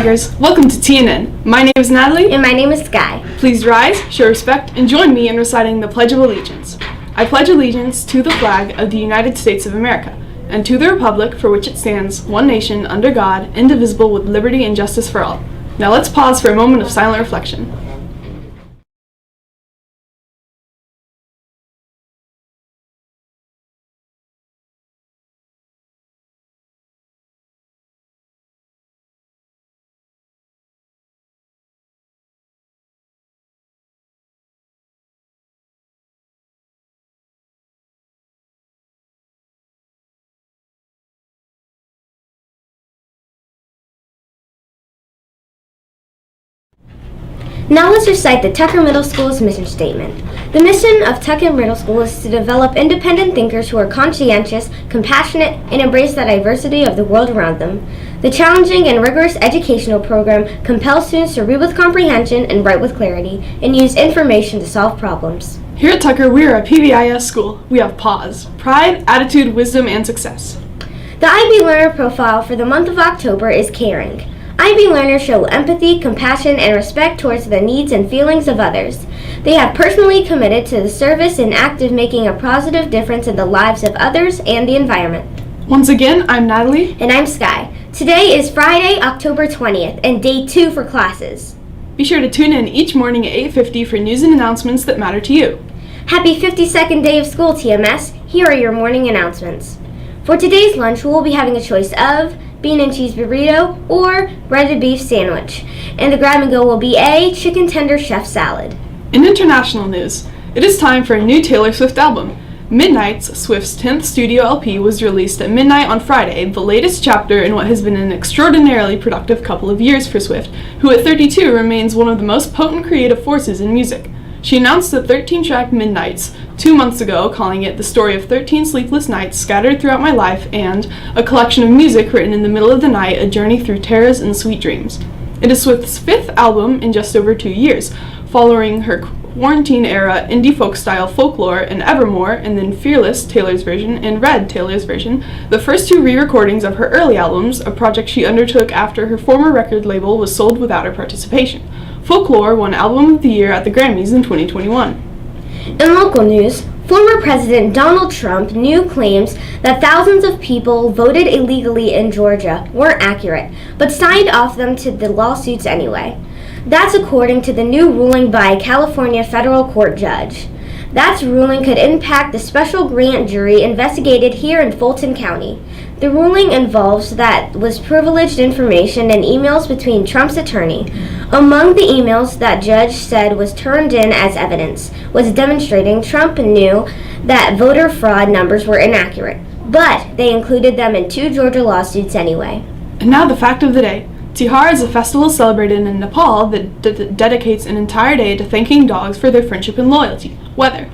Tigers, welcome to TNN. My name is Natalie. And my name is Sky. Please rise, show respect, and join me in reciting the Pledge of Allegiance. I pledge allegiance to the flag of the United States of America, and to the republic for which it stands, one nation, under God, indivisible, with liberty and justice for all. Now let's pause for a moment of silent reflection. Now let's recite the Tucker Middle School's mission statement. The mission of Tucker Middle School is to develop independent thinkers who are conscientious, compassionate, and embrace the diversity of the world around them. The challenging and rigorous educational program compels students to read with comprehension and write with clarity, and use information to solve problems. Here at Tucker, we are a PBIS school. We have PAWS, pride, attitude, wisdom, and success. The IB Learner profile for the month of October is caring. IB learners show empathy, compassion, and respect towards the needs and feelings of others. They have personally committed to the service and active making a positive difference in the lives of others and the environment. Once again, I'm Natalie. And I'm Sky. Today is Friday, October 20th, and day 2 for classes. Be sure to tune in each morning at 8:50 for news and announcements that matter to you. Happy 52nd day of school, TMS. Here are your morning announcements. For today's lunch, we will be having a choice of bean and cheese burrito or breaded beef sandwich. And the grab and go will be a chicken tender chef salad. In international news, it is time for a new Taylor Swift album. Midnights, Swift's 10th studio LP, was released at midnight on Friday, the latest chapter in what has been an extraordinarily productive couple of years for Swift, who at 32 remains one of the most potent creative forces in music. She announced the 13-track Midnights 2 months ago, calling it the story of 13 sleepless nights scattered throughout my life and a collection of music written in the middle of the night, a journey through terrors and sweet dreams. It is Swift's 5th album in just over 2 years, following her quarantine-era indie folk-style Folklore and Evermore, and then Fearless, Taylor's version, and Red, Taylor's version, the first 2 re-recordings of her early albums, a project she undertook after her former record label was sold without her participation. Folklore won Album of the Year at the Grammys in 2021. In local news, former President Donald Trump new claims that thousands of people voted illegally in Georgia weren't accurate, but signed off them to the lawsuits anyway. That's according to the new ruling by a California federal court judge. That ruling could impact the special grand jury investigated here in Fulton County. The ruling involves that was privileged information and emails between Trump's attorney. Among the emails that judge said was turned in as evidence was demonstrating Trump knew that voter fraud numbers were inaccurate, but they included them in 2 Georgia lawsuits anyway. And now the fact of the day. Tihar is a festival celebrated in Nepal that dedicates an entire day to thanking dogs for their friendship and loyalty. Weather.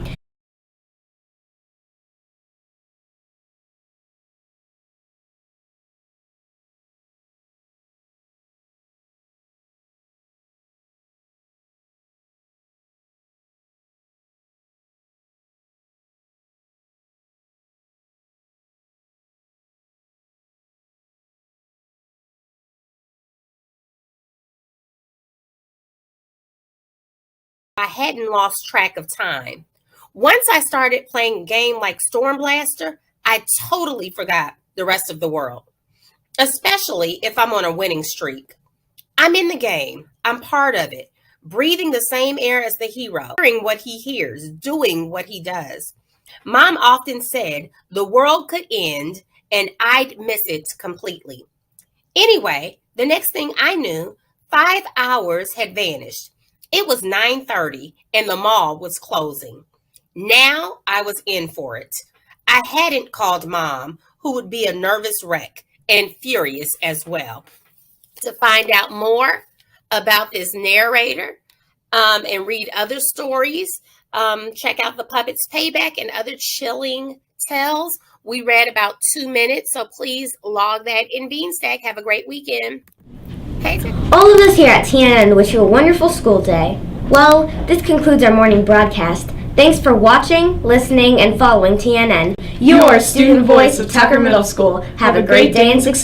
I hadn't lost track of time. Once I started playing a game like Storm Blaster, I totally forgot the rest of the world, especially if I'm on a winning streak. I'm in the game. I'm part of it, breathing the same air as the hero, hearing what he hears, doing what he does. Mom often said the world could end and I'd miss it completely. Anyway, the next thing I knew, 5 hours had vanished. It was 9:30 and the mall was closing. Now I was in for it. I hadn't called Mom, who would be a nervous wreck and furious as well. To find out more about this narrator and read other stories, check out The Puppet's Payback and other chilling tales. We read about 2 minutes, so please log that in Beanstack. Have a great weekend. All of us here at TNN wish you a wonderful school day. Well, this concludes our morning broadcast. Thanks for watching, listening, and following TNN, your student voice of Tucker Middle School. Have a great day and succeed.